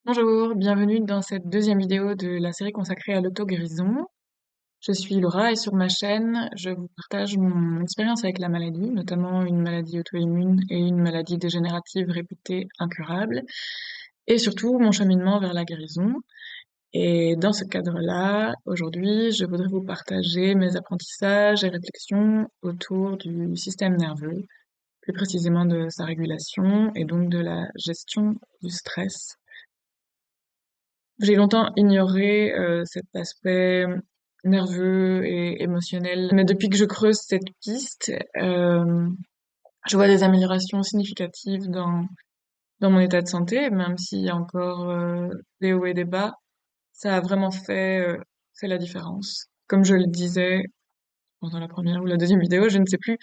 Bonjour, bienvenue dans cette deuxième vidéo de la série consacrée à l'auto-guérison. Je suis Laura et sur ma chaîne, je vous partage mon expérience avec la maladie, notamment une maladie auto-immune et une maladie dégénérative réputée incurable, et surtout mon cheminement vers la guérison. Et dans ce cadre-là, aujourd'hui, je voudrais vous partager mes apprentissages et réflexions autour du système nerveux, plus précisément de sa régulation et donc de la gestion du stress. J'ai longtemps ignoré cet aspect nerveux et émotionnel, mais depuis que je creuse cette piste, je vois des améliorations significatives dans mon état de santé, même s'il y a encore des hauts et des bas. Ça a vraiment fait la différence. Comme je le disais pendant la première ou la deuxième vidéo, je ne sais plus.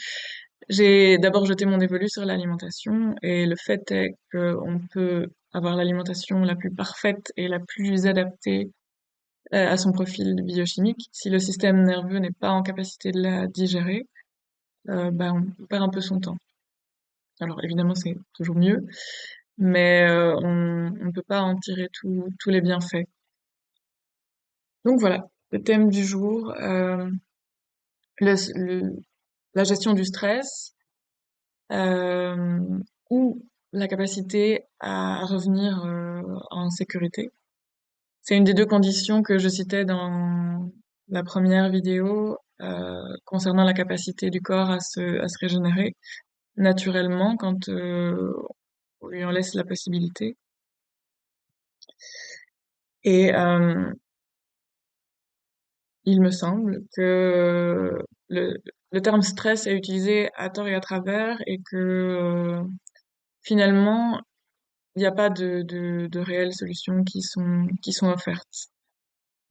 J'ai d'abord jeté mon dévolu sur l'alimentation et le fait est qu'on peut avoir l'alimentation la plus parfaite et la plus adaptée à son profil biochimique. Si le système nerveux n'est pas en capacité de la digérer, on perd un peu son temps. Alors évidemment, c'est toujours mieux, mais on ne peut pas en tirer tous les bienfaits. Donc voilà, le thème du jour, le, le- la gestion du stress euh, ou la capacité à revenir en sécurité. C'est une des deux conditions que je citais dans la première vidéo concernant la capacité du corps à se régénérer naturellement quand on lui en laisse la possibilité. Et il me semble que le terme stress est utilisé à tort et à travers et que finalement, il n'y a pas de réelles solutions qui sont offertes.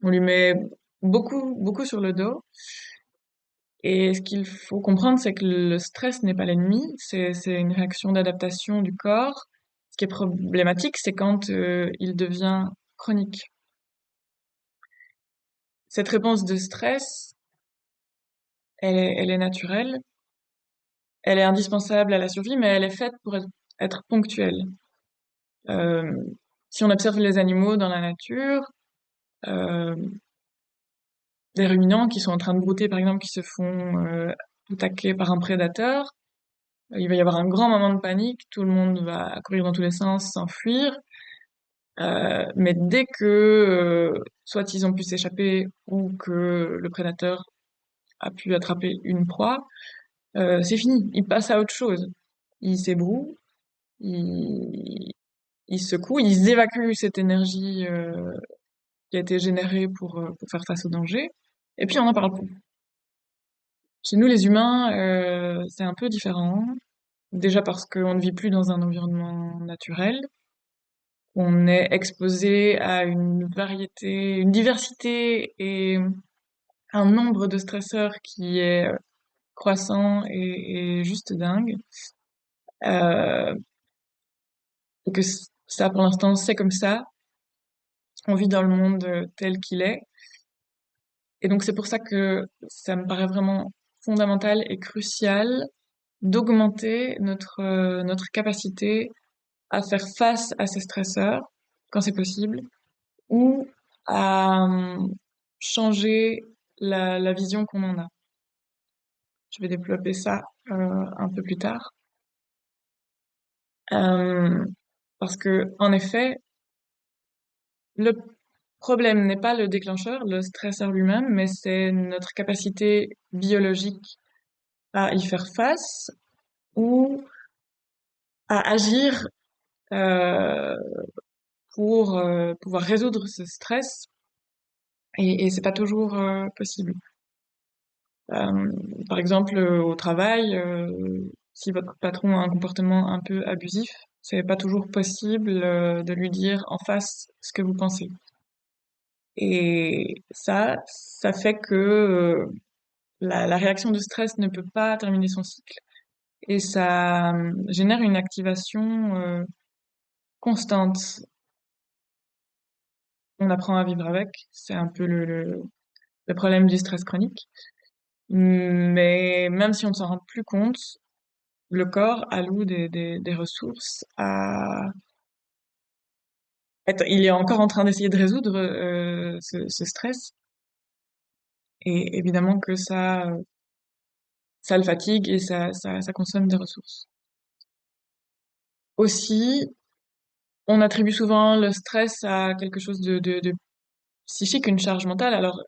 On lui met beaucoup sur le dos. Et ce qu'il faut comprendre, c'est que le stress n'est pas l'ennemi, c'est une réaction d'adaptation du corps. Ce qui est problématique, c'est quand il devient chronique. Cette réponse de stress, elle est naturelle, elle est indispensable à la survie, mais elle est faite pour être ponctuelle. Euh, si on observe les animaux dans la nature, euh, des ruminants qui sont en train de brouter, par exemple, qui se font attaquer par un prédateur, il va y avoir un grand moment de panique, tout le monde va courir dans tous les sens, s'enfuir. Mais dès que soit ils ont pu s'échapper ou que le prédateur a pu attraper une proie, c'est fini. Ils passent à autre chose. Ils s'ébrouent, ils, ils secouent, ils évacuent cette énergie qui a été générée pour faire face au danger. Et puis on n'en parle plus. Chez nous, les humains, c'est un peu différent. Déjà parce qu'on ne vit plus dans un environnement naturel. On est exposé à une variété, une diversité et un nombre de stresseurs qui est croissant et juste dingue. Euh, et que ça, pour l'instant, c'est comme ça. On vit dans le monde tel qu'il est. Et donc, c'est pour ça que ça me paraît vraiment fondamental et crucial d'augmenter notre capacité à faire face à ces stresseurs quand c'est possible ou à changer la vision qu'on en a. Je vais développer ça un peu plus tard. Euh, Parce que, en effet, le problème n'est pas le déclencheur, le stresseur lui-même, mais c'est notre capacité biologique à y faire face ou à agir euh, pour pouvoir résoudre ce stress. Et c'est pas toujours possible. Euh, Par exemple, au travail, si votre patron a un comportement un peu abusif, c'est pas toujours possible de lui dire en face ce que vous pensez. Et ça fait que la réaction de stress ne peut pas terminer son cycle et ça génère une activation constante. On apprend à vivre avec, c'est un peu le problème du stress chronique. Mais même si on ne s'en rend plus compte, le corps alloue des ressources Il est encore en train d'essayer de résoudre ce stress. Et évidemment que ça le fatigue et ça consomme des ressources. Aussi, on attribue souvent le stress à quelque chose de psychique, une charge mentale. Alors,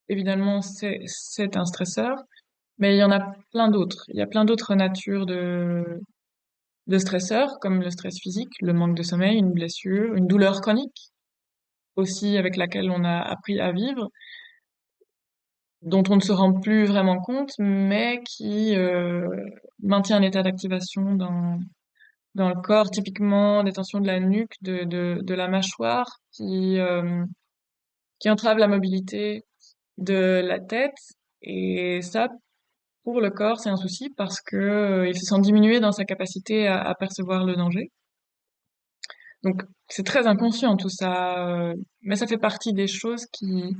évidemment, c'est un stresseur, mais il y en a plein d'autres. Il y a plein d'autres natures de stresseurs, comme le stress physique, le manque de sommeil, une blessure, une douleur chronique, aussi avec laquelle on a appris à vivre, dont on ne se rend plus vraiment compte, mais qui maintient un état d'activation dans le corps, typiquement des tensions de la nuque, de la mâchoire, qui entrave la mobilité de la tête. Et ça, pour le corps, c'est un souci parce que il se sent diminué dans sa capacité à percevoir le danger. Donc, c'est très inconscient tout ça, mais ça fait partie des choses qui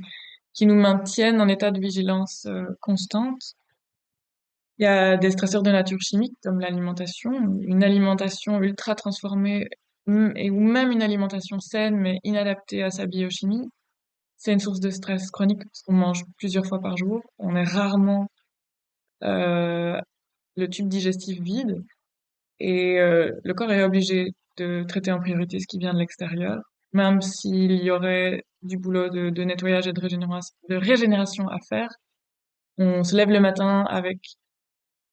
nous maintiennent en état de vigilance constante. Il y a des stresseurs de nature chimique comme l'alimentation, une alimentation ultra transformée et ou même une alimentation saine mais inadaptée à sa biochimie. C'est une source de stress chronique parce qu'on mange plusieurs fois par jour. On est rarement euh, le tube digestif vide et le corps est obligé de traiter en priorité ce qui vient de l'extérieur, même s'il y aurait du boulot de nettoyage et de régénération à faire. On se lève le matin avec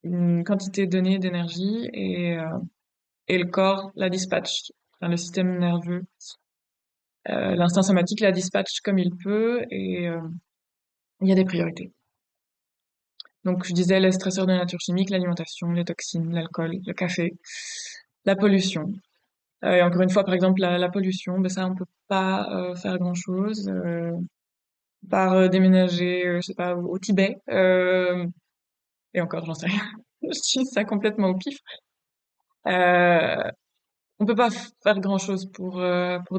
une quantité donnée d'énergie et le corps la dispatche. Enfin, le système nerveux, l'instinct somatique la dispatche comme il peut et il y a des priorités. Donc, je disais les stresseurs de nature chimique, l'alimentation, les toxines, l'alcool, le café, la pollution. Et encore une fois, par exemple, la pollution, ben ça, on peut pas faire grand-chose, par déménager, je sais pas, au Tibet. Et encore, j'en sais rien. Je dis ça complètement au pif. Euh, on peut pas faire grand-chose pour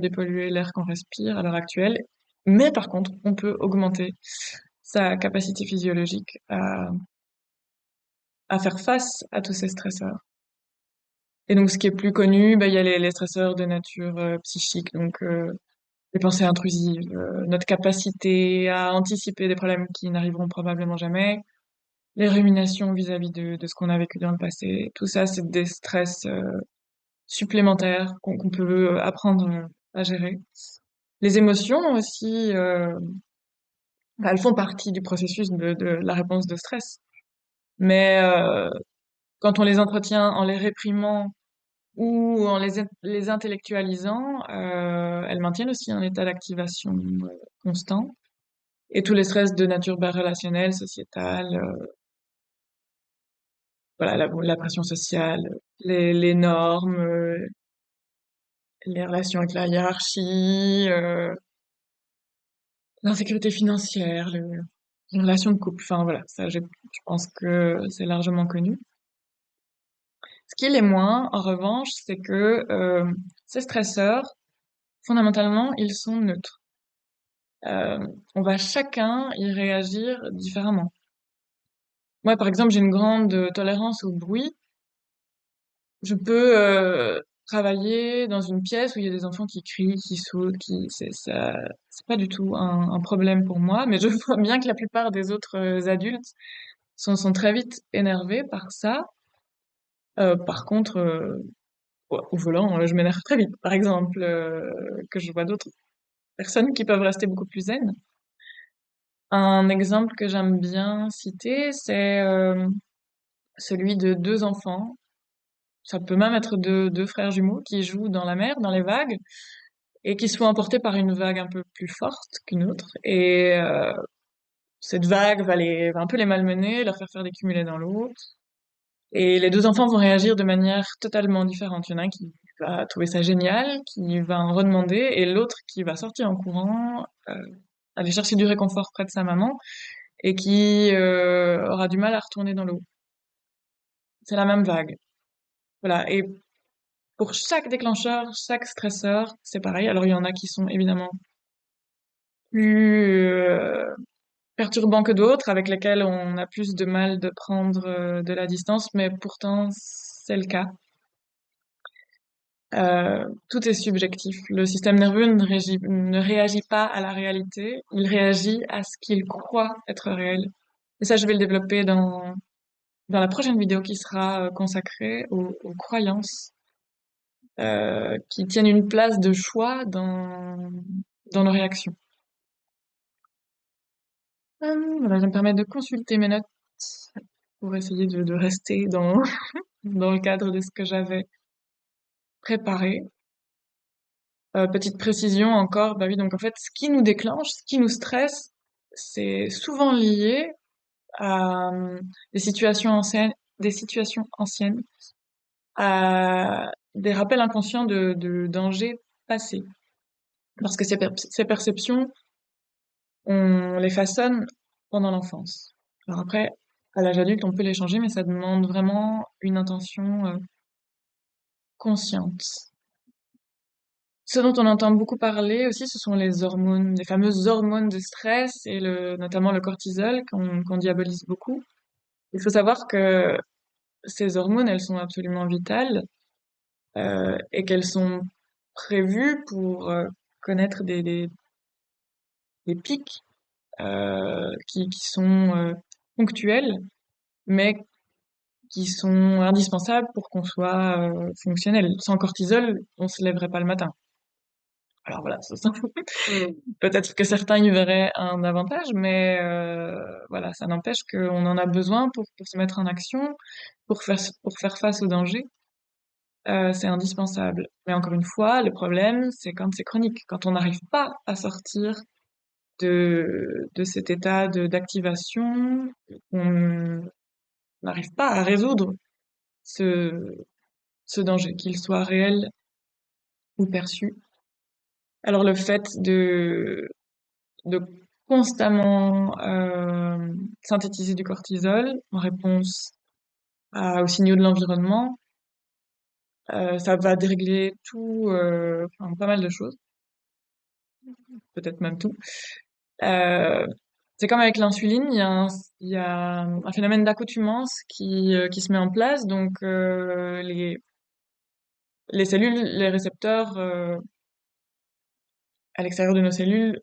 dépolluer l'air qu'on respire à l'heure actuelle. Mais par contre, on peut augmenter sa capacité physiologique à faire face à tous ces stresseurs. Et donc, ce qui est plus connu, bah, il y a les stresseurs de nature psychique, donc les pensées intrusives, notre capacité à anticiper des problèmes qui n'arriveront probablement jamais, les ruminations vis-à-vis de ce qu'on a vécu dans le passé. Tout ça, c'est des stress supplémentaires qu'on peut apprendre à gérer. Les émotions aussi, bah, elles font partie du processus de la réponse de stress. Mais quand on les entretient en les réprimant ou en les intellectualisant, elles maintiennent aussi un état d'activation constant. Et tous les stress de nature bah, relationnelle, sociétale, voilà, la pression sociale, les normes, les relations avec la hiérarchie, l'insécurité financière, les relations de couple. Enfin voilà, ça, je pense que c'est largement connu. Ce qui l'est moins, en revanche, c'est que ces stresseurs, fondamentalement, ils sont neutres. On va chacun y réagir différemment. Moi, par exemple, j'ai une grande tolérance au bruit. Je peux travailler dans une pièce où il y a des enfants qui crient, qui sautent, c'est pas du tout un problème pour moi. Mais je vois bien que la plupart des autres adultes sont très vite énervés par ça. Par contre, au volant, je m'énerve très vite, par exemple, que je vois d'autres personnes qui peuvent rester beaucoup plus zen. Un exemple que j'aime bien citer, c'est celui de deux enfants. Ça peut même être deux frères jumeaux qui jouent dans la mer, dans les vagues, et qui se font emporter par une vague un peu plus forte qu'une autre. Et cette vague va un peu les malmener, leur faire des cumulés dans l'eau. Et les deux enfants vont réagir de manière totalement différente. Il y en a un qui va trouver ça génial, qui va en redemander, et l'autre qui va sortir en courant, aller chercher du réconfort près de sa maman, et qui aura du mal à retourner dans l'eau. C'est la même vague. Voilà. Et pour chaque déclencheur, chaque stresseur, c'est pareil. Alors il y en a qui sont évidemment plus perturbants que d'autres, avec lesquels on a plus de mal de prendre de la distance, mais pourtant c'est le cas. Tout est subjectif. Le système nerveux ne réagit pas à la réalité, il réagit à ce qu'il croit être réel. Et ça, je vais le développer dans la prochaine vidéo qui sera consacrée aux croyances qui tiennent une place de choix dans nos réactions. Voilà, je me permets de consulter mes notes pour essayer de rester dans le cadre de ce que j'avais préparé. Petite précision encore, bah oui, donc en fait, ce qui nous déclenche, ce qui nous stresse, c'est souvent lié à des situations anciennes, à des rappels inconscients de dangers passés. Parce que ces perceptions, on les façonne pendant l'enfance. Alors après, à l'âge adulte, on peut les changer, mais ça demande vraiment une intention consciente. Ce dont on entend beaucoup parler aussi, ce sont les hormones, les fameuses hormones de stress et notamment le cortisol qu'on diabolise beaucoup. Il faut savoir que ces hormones, elles sont absolument vitales et qu'elles sont prévues pour connaître des pics qui sont ponctuels, mais qui sont indispensables pour qu'on soit fonctionnel. Sans cortisol, on se lèverait pas le matin. Alors voilà, peut-être que certains y verraient un avantage, mais voilà, ça n'empêche qu'on en a besoin pour se mettre en action, pour faire face au danger. C'est indispensable. Mais encore une fois, le problème, c'est quand c'est chronique, quand on n'arrive pas à sortir de cet état d'activation, on n'arrive pas à résoudre ce, ce danger, qu'il soit réel ou perçu. Alors le fait de constamment synthétiser du cortisol en réponse aux signaux de l'environnement, ça va dérégler tout, enfin, pas mal de choses, peut-être même tout. Euh, c'est comme avec l'insuline, il y a un phénomène d'accoutumance qui se met en place, donc les cellules, les récepteurs à l'extérieur de nos cellules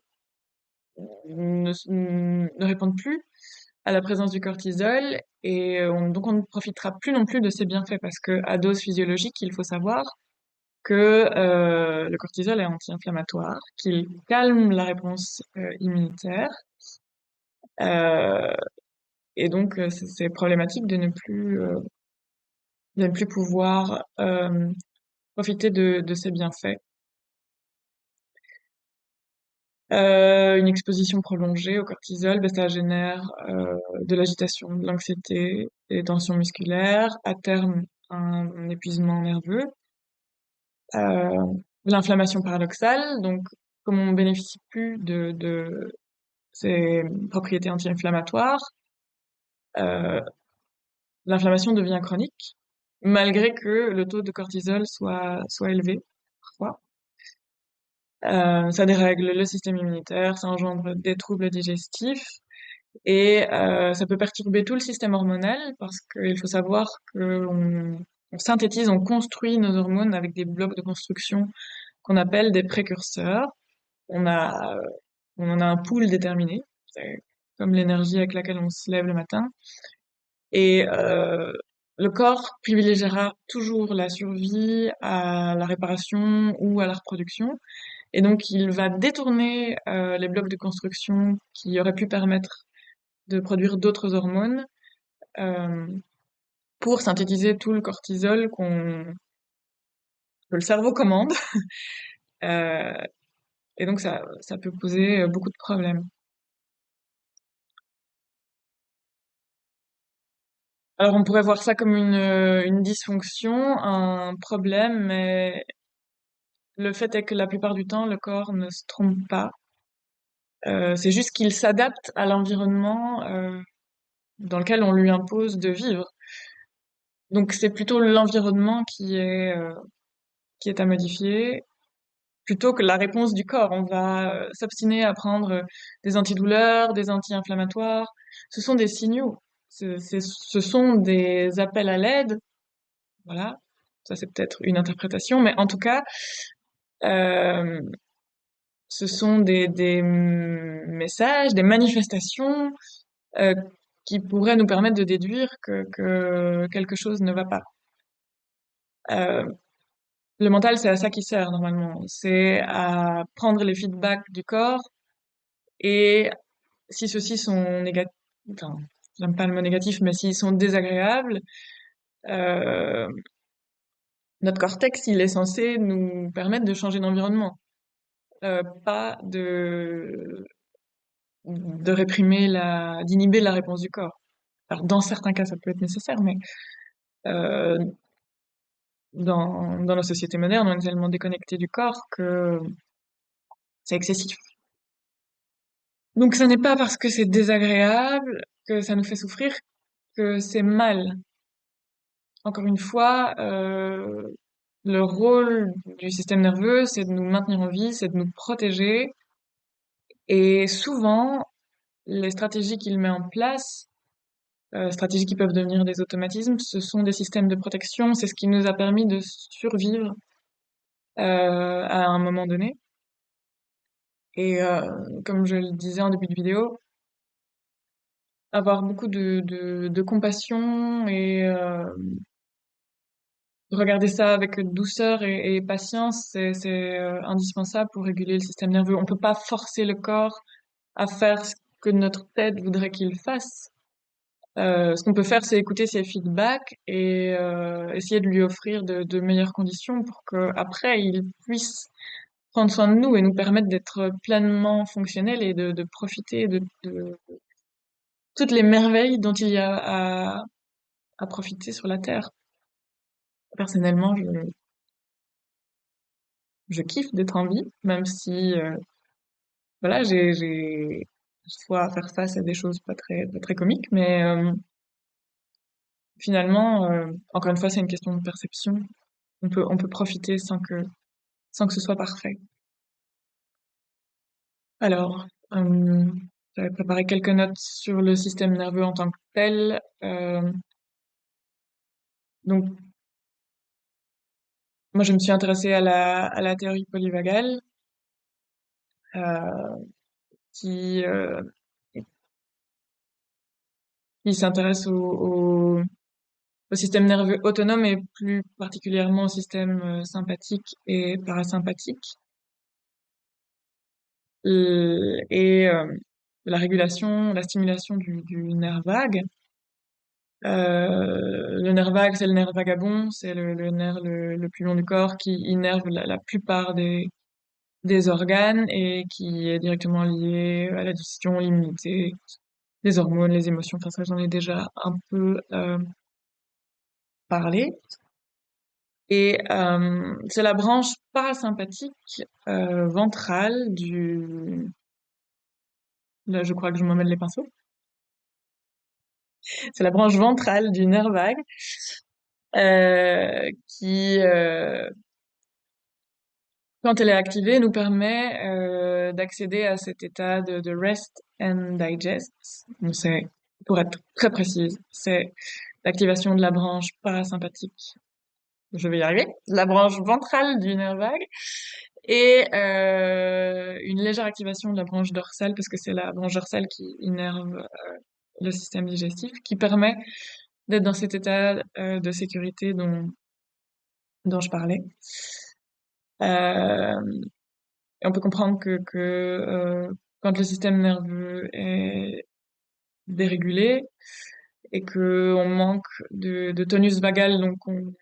ne répondent plus à la présence du cortisol et donc on ne profitera plus non plus de ses bienfaits parce que à dose physiologique, il faut savoir que le cortisol est anti-inflammatoire, qu'il calme la réponse immunitaire euh, et donc c'est problématique de ne plus pouvoir profiter de ces bienfaits. Une exposition prolongée au cortisol, ben, ça génère de l'agitation, de l'anxiété, des tensions musculaires, à terme un épuisement nerveux, euh, l'inflammation paradoxale. Donc, comme on bénéficie plus de ces propriétés anti-inflammatoires, euh, l'inflammation devient chronique, malgré que le taux de cortisol soit élevé parfois. Ça dérègle le système immunitaire, ça engendre des troubles digestifs. Et ça peut perturber tout le système hormonal parce qu'il faut savoir on synthétise, on construit nos hormones avec des blocs de construction qu'on appelle des précurseurs. On a, on en a un pool déterminé, c'est comme l'énergie avec laquelle on se lève le matin. Et le corps privilégiera toujours la survie à la réparation ou à la reproduction. Et donc, il va détourner les blocs de construction qui auraient pu permettre de produire d'autres hormones euh, pour synthétiser tout le cortisol que le cerveau commande. Euh, et donc ça peut poser beaucoup de problèmes. Alors on pourrait voir ça comme une dysfonction, un problème, mais le fait est que la plupart du temps, le corps ne se trompe pas. C'est juste qu'il s'adapte à l'environnement dans lequel on lui impose de vivre. Donc c'est plutôt l'environnement qui est à modifier plutôt que la réponse du corps. On va s'obstiner à prendre des antidouleurs, des anti-inflammatoires. Ce sont des signaux. Ce sont des appels à l'aide, voilà. Ça, c'est peut-être une interprétation, mais en tout cas, euh, ce sont des messages, des manifestations euh, qui pourraient nous permettre de déduire que quelque chose ne va pas. Euh, le mental, c'est à ça qu'il sert normalement. C'est à prendre les feedbacks du corps et si ceux-ci sont négatifs, enfin, j'aime pas le mot négatif, mais s'ils sont désagréables, euh, notre cortex, il est censé nous permettre de changer d'environnement, pas de réprimer d'inhiber la réponse du corps. Alors, dans certains cas, ça peut être nécessaire, mais euh, dans nos sociétés modernes, on est tellement déconnecté du corps que c'est excessif. Donc, ce n'est pas parce que c'est désagréable, que ça nous fait souffrir, que c'est mal. Encore une fois, le rôle du système nerveux, c'est de nous maintenir en vie, c'est de nous protéger. Et souvent, les stratégies qu'il met en place, stratégies qui peuvent devenir des automatismes, ce sont des systèmes de protection. C'est ce qui nous a permis de survivre à un moment donné. Et comme je le disais en début de vidéo, avoir beaucoup de compassion et regarder ça avec douceur et patience, c'est indispensable pour réguler le système nerveux. On peut pas forcer le corps à faire ce que notre tête voudrait qu'il fasse. Ce qu'on peut faire, c'est écouter ses feedbacks et essayer de lui offrir de meilleures conditions pour que après il puisse prendre soin de nous et nous permettre d'être pleinement fonctionnels et de profiter de toutes les merveilles dont il y a à profiter sur la Terre. Personnellement, je kiffe d'être en vie, même si voilà, j'ai soit à faire face à des choses pas très comiques, mais finalement, encore une fois, c'est une question de perception. On peut profiter sans que ce soit parfait. Alors, j'avais préparé quelques notes sur le système nerveux en tant que tel. Donc, moi, je me suis intéressée à la théorie polyvagale, euh, qui, euh, qui s'intéresse au système nerveux autonome et plus particulièrement au système sympathique et parasympathique. Et la régulation, la stimulation du nerf vague. Le nerf vague, c'est le nerf vagabond, c'est le nerf le plus long du corps qui innerve la plupart des organes et qui est directement lié à la digestion, l'immunité, les hormones, les émotions. Enfin, ça, j'en ai déjà un peu parlé. Et c'est la branche parasympathique ventrale du... Là, je crois que je m'emmène les pinceaux. C'est la branche ventrale du nerf vague qui, quand elle est activée, nous permet d'accéder à cet état de rest and digest. Donc c'est, pour être très précise, c'est l'activation de la branche parasympathique. Je vais y arriver. La branche ventrale du nerf vague et une légère activation de la branche dorsale parce que c'est la branche dorsale qui innerve le système digestif, qui permet d'être dans cet état de sécurité dont je parlais. Euh, et on peut comprendre que quand le système nerveux est dérégulé et que on manque de tonus vagal, donc on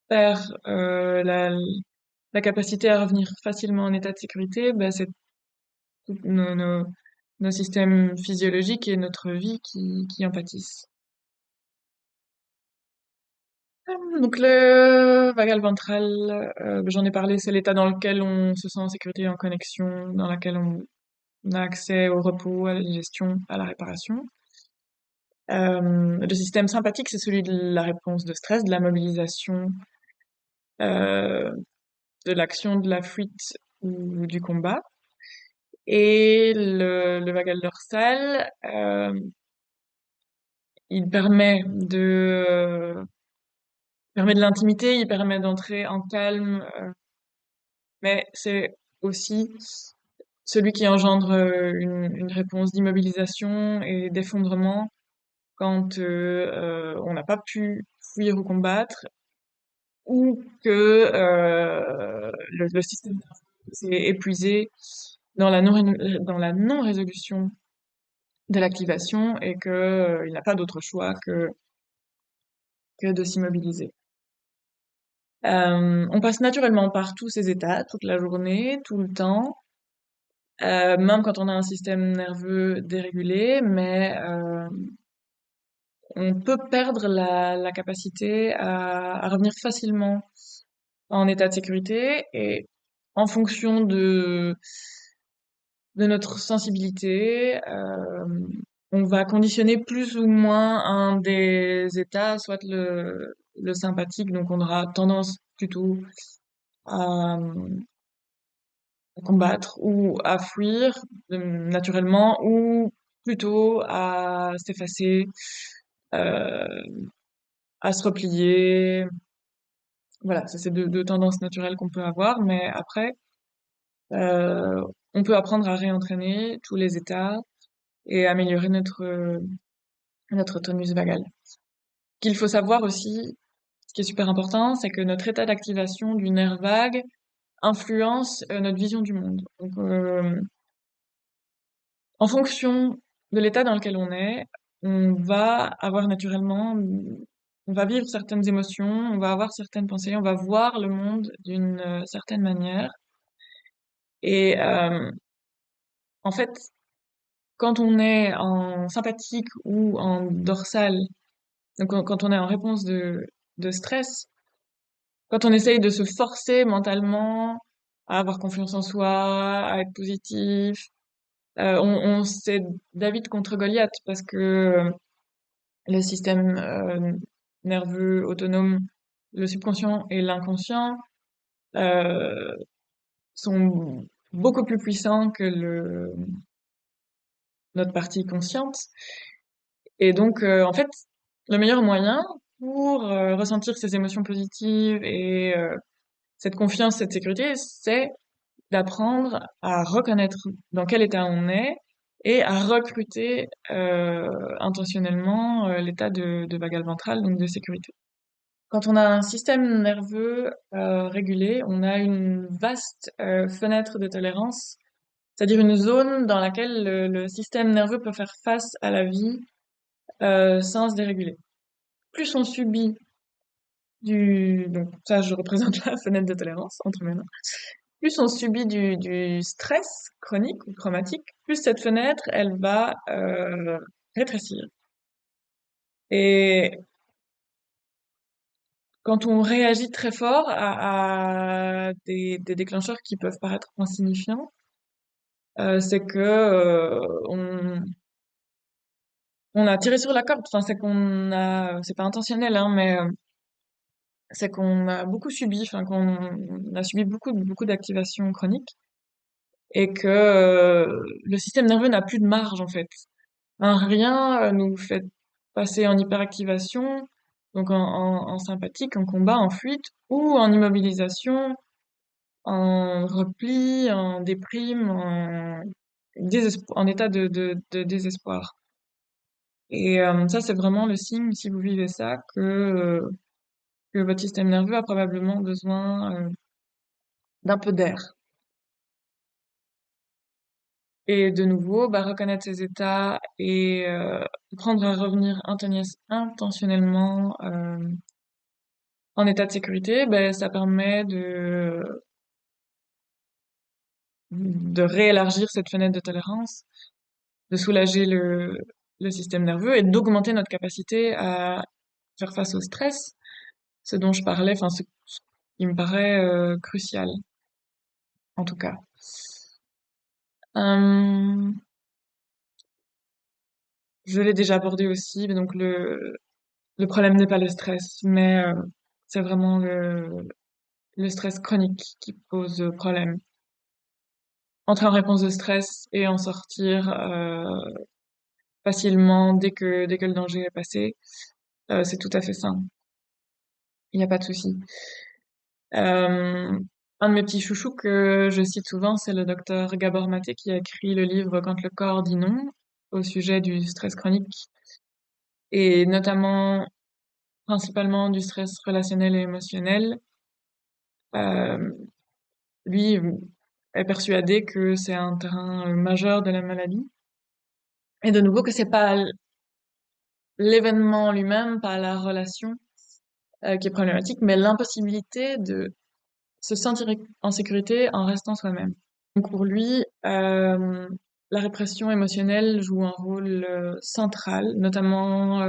perd la capacité à revenir facilement en état de sécurité, ben c'est tous nos systèmes physiologiques et notre vie qui en pâtissent. Donc le vagal ventral, j'en ai parlé, c'est l'état dans lequel on se sent en sécurité et en connexion, dans lequel on a accès au repos, à la digestion, à la réparation. Le système sympathique, c'est celui de la réponse de stress, de la mobilisation, euh, de l'action, de la fuite ou du combat. Et le vagal dorsal, il permet permet de l'intimité, il permet d'entrer en calme, mais c'est aussi celui qui engendre une réponse d'immobilisation et d'effondrement quand on n'a pas pu fuir ou combattre, ou que le système s'est épuisé dans la non-résolution de l'activation et que il n'a pas d'autre choix que de s'immobiliser. On passe naturellement par tous ces états, toute la journée, tout le temps, même quand on a un système nerveux dérégulé, mais on peut perdre la capacité à revenir facilement en état de sécurité et en fonction de notre sensibilité, on va conditionner plus ou moins un des états, soit le sympathique, donc on aura tendance plutôt à, combattre ou à fuir naturellement, ou plutôt à s'effacer, euh, à se replier. Voilà, ça c'est deux tendances naturelles qu'on peut avoir, mais après, euh, on peut apprendre à réentraîner tous les états et améliorer notre tonus vagal. Ce qu'il faut savoir aussi, ce qui est super important, c'est que notre état d'activation du nerf vague influence notre vision du monde. Donc, en fonction de l'état dans lequel on va avoir naturellement, on va vivre certaines émotions, on va avoir certaines pensées, on va voir le monde d'une certaine manière. Et en fait, quand on est en sympathique ou en dorsal, donc quand on est en réponse de stress, quand on essaye de se forcer mentalement à avoir confiance en soi, à être positif, c'est David contre Goliath parce que le système nerveux autonome, le subconscient et l'inconscient euh, sont beaucoup plus puissants que notre partie consciente. Et donc, en fait, le meilleur moyen pour ressentir ces émotions positives et cette confiance, cette sécurité, c'est d'apprendre à reconnaître dans quel état on est et à recruter intentionnellement l'état de vagal ventral, donc de sécurité. Quand on a un système nerveux régulé, on a une vaste fenêtre de tolérance, c'est-à-dire une zone dans laquelle le système nerveux peut faire face à la vie sans se déréguler. Plus on subit donc ça je représente la fenêtre de tolérance entre mes mains, plus on subit du stress chronique ou traumatique, plus cette fenêtre, elle va rétrécir. Et quand on réagit très fort à des déclencheurs qui peuvent paraître insignifiants, c'est que on a tiré sur la corde. Enfin, c'est pas intentionnel, hein, mais c'est qu'on a beaucoup subi, enfin qu'on a subi beaucoup d'activations chroniques et que le système nerveux n'a plus de marge en fait. Un rien nous fait passer en hyperactivation, donc en sympathique, en combat, en fuite, ou en immobilisation, en repli, en déprime, en état de désespoir. Et ça, c'est vraiment le signe, si vous vivez ça, que votre système nerveux a probablement besoin d'un peu d'air. Et de nouveau, bah, reconnaître ces états et apprendre à revenir intentionnellement en état de sécurité, ben, ça permet de réélargir cette fenêtre de tolérance, de soulager le système nerveux et d'augmenter notre capacité à faire face au stress, ce dont je parlais, enfin ce qui me paraît crucial, en tout cas. Euh, je l'ai déjà abordé aussi, mais donc le problème n'est pas le stress, mais c'est vraiment le stress chronique qui pose problème. Entrer en réponse de stress et en sortir facilement dès que le danger est passé, c'est tout à fait sain. Il n'y a pas de souci. Euh, un de mes petits chouchous que je cite souvent, c'est le docteur Gabor Maté qui a écrit le livre Quand le corps dit non au sujet du stress chronique et notamment principalement du stress relationnel et émotionnel. Euh, lui est persuadé que c'est un terrain majeur de la maladie et de nouveau que c'est pas l'événement lui-même, pas la relation qui est problématique, mais l'impossibilité de se sentir en sécurité en restant soi-même. Donc pour lui, la répression émotionnelle joue un rôle central, notamment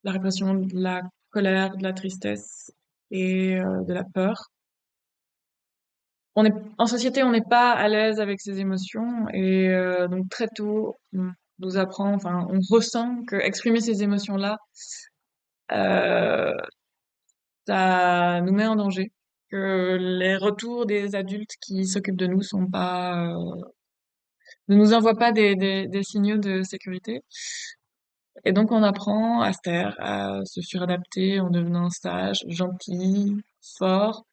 la répression de la colère, de la tristesse et de la peur. En société, on n'est pas à l'aise avec ces émotions et donc très tôt, on nous apprend, enfin, on ressent que exprimer ces émotions-là, euh, ça nous met en danger, que les retours des adultes qui s'occupent de nous sont pas ne nous envoie pas des signaux de sécurité. Et donc, on apprend à se taire, à se suradapter en devenant sage, gentil, fort,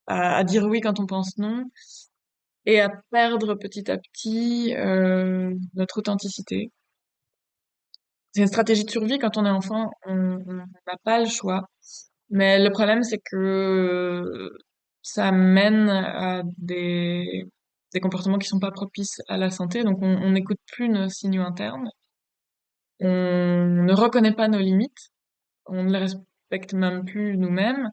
à dire oui quand on pense non, et à perdre petit à petit notre authenticité. C'est une stratégie de survie. Quand on est enfant, on n'a pas le choix. Mais le problème, c'est que ça mène à des comportements qui sont pas propices à la santé. Donc, on n'écoute plus nos signaux internes. On ne reconnaît pas nos limites, on ne les respecte même plus nous-mêmes,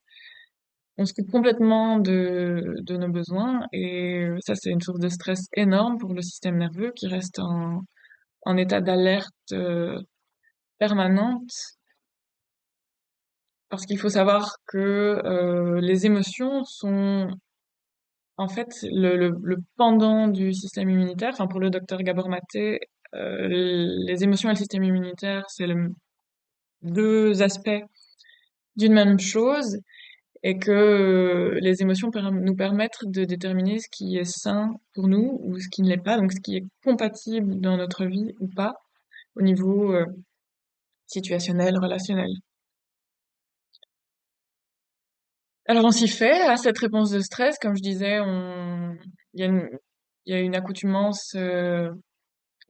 on se coupe complètement de nos besoins et ça c'est une source de stress énorme pour le système nerveux qui reste en état d'alerte permanente parce qu'il faut savoir que les émotions sont en fait le pendant du système immunitaire. Enfin pour le docteur Gabor Maté, les émotions et le système immunitaire c'est deux aspects d'une même chose et que les émotions nous permettent de déterminer ce qui est sain pour nous ou ce qui ne l'est pas, donc ce qui est compatible dans notre vie ou pas au niveau situationnel, relationnel. Alors on s'y fait à cette réponse de stress, comme je disais, il y a il y a une accoutumance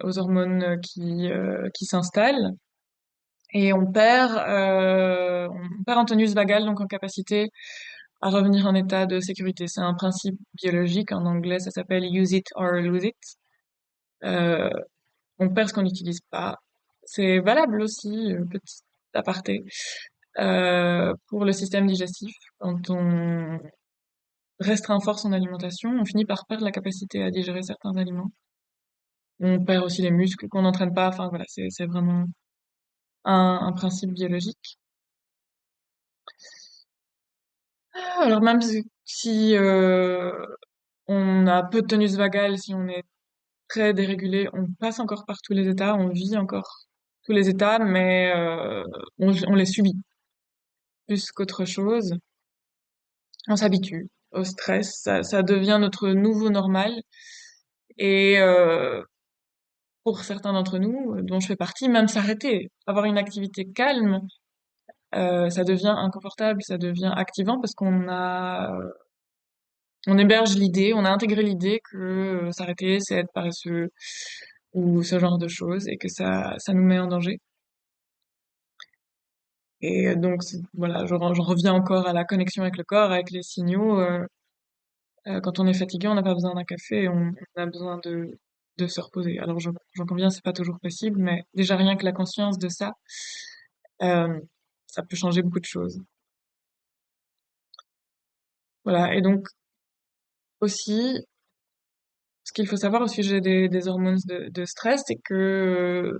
aux hormones qui s'installent et on perd en tonus vagal, donc en capacité à revenir en état de sécurité. C'est un principe biologique. En anglais, ça s'appelle use it or lose it. Euh, on perd ce qu'on n'utilise pas. C'est valable aussi, petit aparté, pour le système digestif. Quand on restreint fort son alimentation, on finit par perdre la capacité à digérer certains aliments. On perd aussi les muscles qu'on n'entraîne pas. Enfin voilà, c'est vraiment un principe biologique. Alors même si on a peu de tonus vagal, si on est très dérégulé, on passe encore par tous les états, on vit encore tous les états, mais on les subit plus qu'autre chose. On s'habitue au stress, ça devient notre nouveau normal. Et pour certains d'entre nous, dont je fais partie, même s'arrêter, avoir une activité calme, ça devient inconfortable, ça devient activant parce on héberge l'idée, on a intégré l'idée que s'arrêter, c'est être paresseux ou ce genre de choses et que ça nous met en danger. Et donc, voilà, j'en reviens encore à la connexion avec le corps, avec les signaux. Quand on est fatigué, on n'a pas besoin d'un café, on a besoin de se reposer. Alors, j'en conviens, c'est pas toujours possible, mais déjà rien que la conscience de ça, euh, ça peut changer beaucoup de choses. Voilà. Et donc, aussi, ce qu'il faut savoir au sujet des hormones de stress, c'est que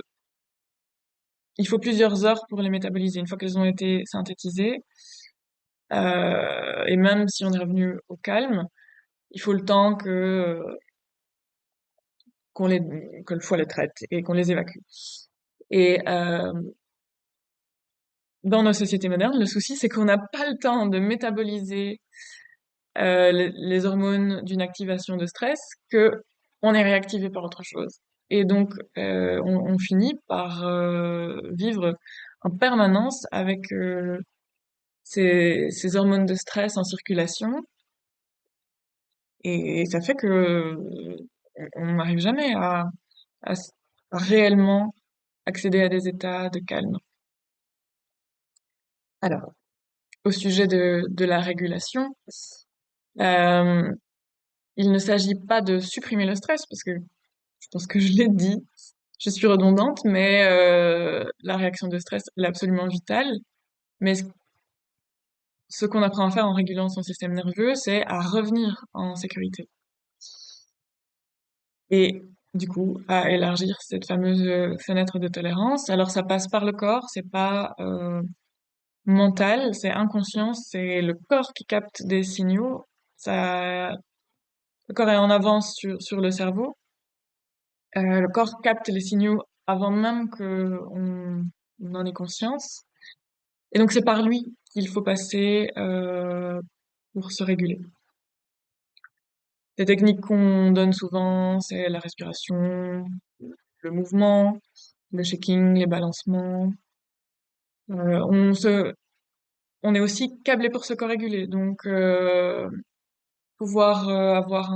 il faut plusieurs heures pour les métaboliser. Une fois qu'elles ont été synthétisées, et même si on est revenu au calme, il faut le temps qu'on les, que le foie les traite et qu'on les évacue. Et dans nos sociétés modernes, le souci, c'est qu'on n'a pas le temps de métaboliser les hormones d'une activation de stress, que on est réactivé par autre chose. Et donc, on finit par vivre en permanence avec ces hormones de stress en circulation et ça fait que on n'arrive jamais à, s- à réellement accéder à des états de calme. Alors, au sujet de la régulation, euh, il ne s'agit pas de supprimer le stress parce que je pense que je l'ai dit, je suis redondante, mais la réaction de stress elle est absolument vitale. Mais ce qu'on apprend à faire en régulant son système nerveux, c'est à revenir en sécurité. Et du coup, à élargir cette fameuse fenêtre de tolérance. Alors ça passe par le corps, c'est pas mental, c'est inconscient, c'est le corps qui capte des signaux. Ça, le corps est en avance sur le cerveau. Le corps capte les signaux avant même que on en ait conscience. Et donc c'est par lui qu'il faut passer pour se réguler. Les techniques qu'on donne souvent, c'est la respiration, le mouvement, le shaking, les balancements. Euh, on se, on est aussi câblé pour se co-réguler. Donc pouvoir avoir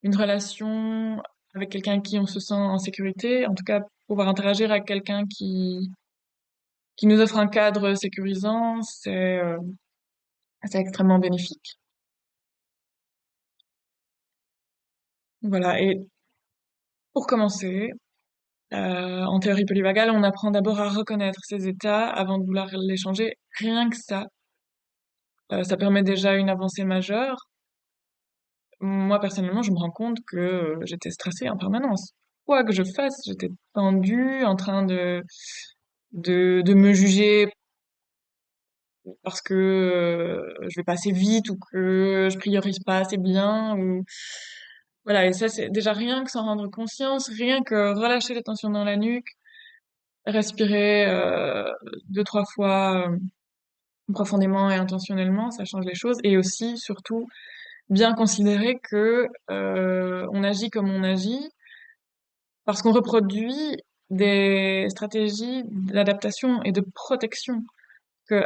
une relation avec quelqu'un avec qui on se sent en sécurité, en tout cas pouvoir interagir avec quelqu'un qui nous offre un cadre sécurisant, c'est extrêmement bénéfique. Voilà. Et pour commencer, en théorie polyvagale, on apprend d'abord à reconnaître ses états avant de vouloir les changer. Rien que ça permet déjà une avancée majeure. Moi, personnellement, je me rends compte que j'étais stressée en permanence. Quoi que je fasse, j'étais tendue, en train de me juger parce que je vais pas assez vite ou que je priorise pas assez bien ou voilà. Et ça, c'est déjà rien que s'en rendre conscience, rien que relâcher les tensions dans la nuque, respirer deux, trois fois profondément et intentionnellement, ça change les choses. Et aussi, surtout, bien considérer que on agit comme on agit parce qu'on reproduit des stratégies d'adaptation et de protection que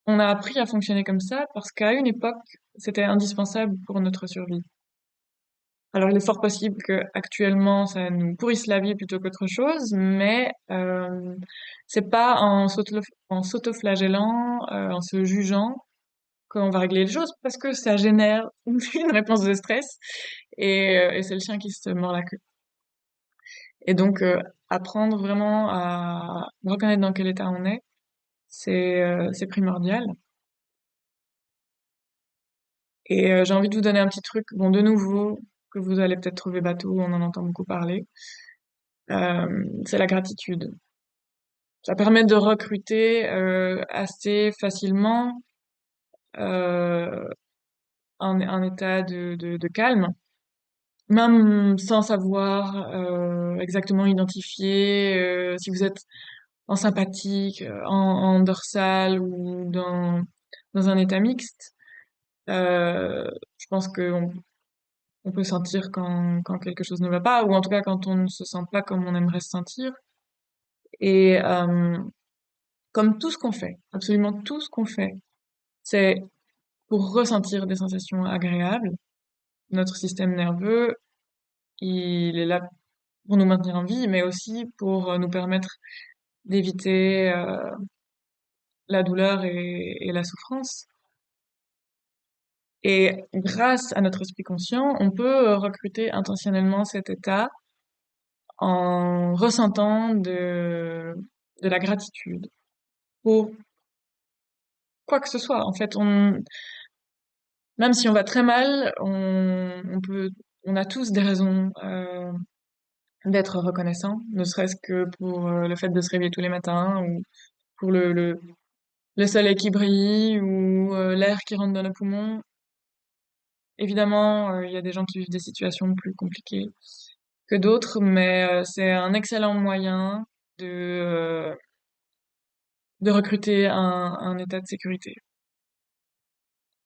on a appris à fonctionner comme ça parce qu'à une époque, c'était indispensable pour notre survie. Alors, il est fort possible que actuellement, ça nous pourrisse la vie plutôt qu'autre chose, mais c'est pas en s'autoflagellant, en se jugeant qu'on va régler les choses parce que ça génère une réponse de stress et c'est le chien qui se mord la queue. Et donc, apprendre vraiment à reconnaître dans quel état on est, c'est primordial. Et j'ai envie de vous donner un petit truc, bon, de nouveau, que vous allez peut-être trouver bateau, on en entend beaucoup parler. C'est la gratitude. Ça permet de recruter assez facilement euh, un état de calme, même sans savoir exactement identifier si vous êtes en sympathique, en dorsal ou dans un état mixte. Je pense qu'on on peut sentir quand quelque chose ne va pas, ou en tout cas quand on ne se sent pas comme on aimerait se sentir. Et comme tout ce qu'on fait, absolument tout ce qu'on fait, c'est pour ressentir des sensations agréables. Notre système nerveux, il est là pour nous maintenir en vie, mais aussi pour nous permettre d'éviter la douleur et la souffrance. Et grâce à notre esprit conscient, on peut recruter intentionnellement cet état en ressentant de la gratitude pour quoi que ce soit. En fait, même si on va très mal, on a tous des raisons d'être reconnaissant, ne serait-ce que pour le fait de se réveiller tous les matins ou pour le soleil qui brille ou l'air qui rentre dans nos poumons. Évidemment, il y a des gens qui vivent des situations plus compliquées que d'autres, mais c'est un excellent moyen de recruter un état de sécurité.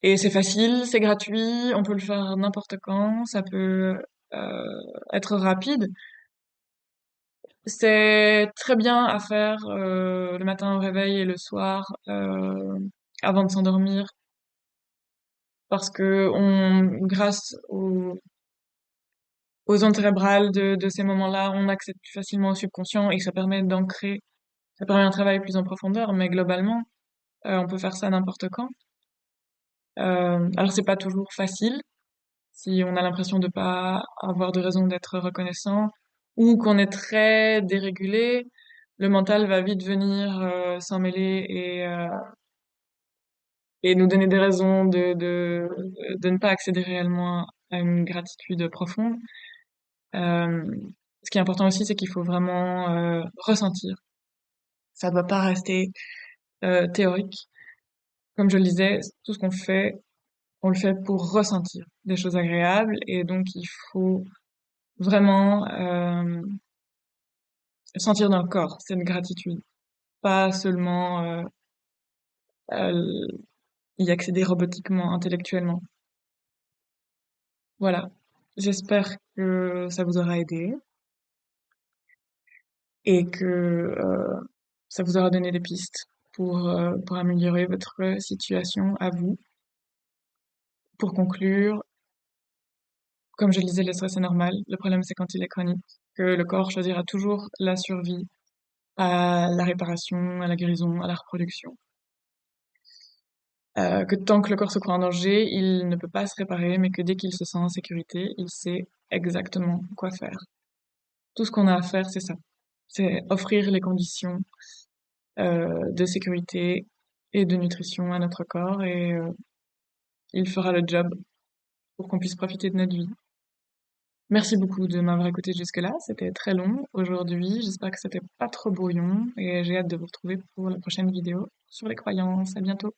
Et c'est facile, c'est gratuit, on peut le faire n'importe quand, ça peut euh, être rapide. C'est très bien à faire le matin au réveil et le soir avant de s'endormir, parce que grâce aux ondes cérébrales de ces moments-là, on accède plus facilement au subconscient et que ça permet d'ancrer, ça permet un travail plus en profondeur, mais globalement, on peut faire ça n'importe quand. Alors c'est pas toujours facile si on a l'impression de pas avoir de raison d'être reconnaissant ou qu'on est très dérégulé, le mental va vite venir s'en mêler et nous donner des raisons de ne pas accéder réellement à une gratitude profonde. Euh, Ce qui est important aussi, c'est qu'il faut vraiment ressentir. Ça ne doit pas rester théorique. Comme je le disais, tout ce qu'on fait, on le fait pour ressentir des choses agréables et donc il faut vraiment sentir dans le corps cette gratitude, pas seulement euh, y accéder robotiquement, intellectuellement. Voilà. J'espère que ça vous aura aidé et que ça vous aura donné des pistes pour améliorer votre situation à vous. Pour conclure, comme je le disais, le stress est normal. Le problème, c'est quand il est chronique, que le corps choisira toujours la survie à la réparation, à la guérison, à la reproduction. Que tant que le corps se croit en danger, il ne peut pas se réparer, mais que dès qu'il se sent en sécurité, il sait exactement quoi faire. Tout ce qu'on a à faire, c'est ça. C'est offrir les conditions de sécurité et de nutrition à notre corps et il fera le job pour qu'on puisse profiter de notre vie. Merci beaucoup de m'avoir écouté jusque-là. C'était très long aujourd'hui. J'espère que c'était pas trop brouillon et j'ai hâte de vous retrouver pour la prochaine vidéo sur les croyances. À bientôt.